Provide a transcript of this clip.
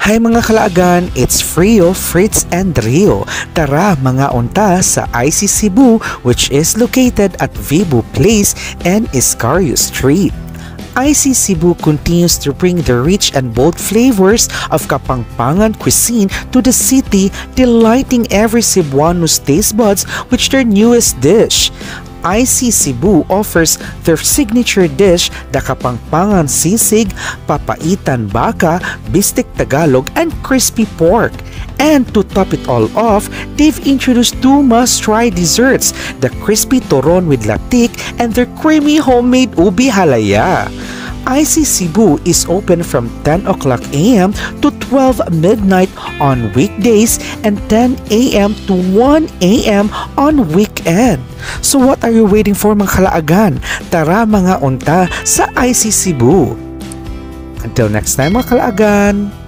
Hi mga kalaagan, it's Frio, Fritz, and Rio. Tara mga unta sa IC Cebu, which is located at Vibo Place and Iscario Street. IC Cebu continues to bring the rich and bold flavors of Kapampangan cuisine to the city, delighting every Cebuano's taste buds with their newest dish. IC Cebu offers their signature dish, the Kapampangan sisig, papaitan baka, bistek Tagalog, and crispy pork. And to top it all off, they've introduced two must-try desserts, the crispy toron with latik and their creamy homemade ubi halaya. IC Cebu is open from 10 o'clock a.m. to 12 midnight on weekdays and 10 a.m. to 1 a.m. on weekend. So what are you waiting for mga kalaagan? Tara mga unta sa IC Cebu. Until next time mga kalaagan!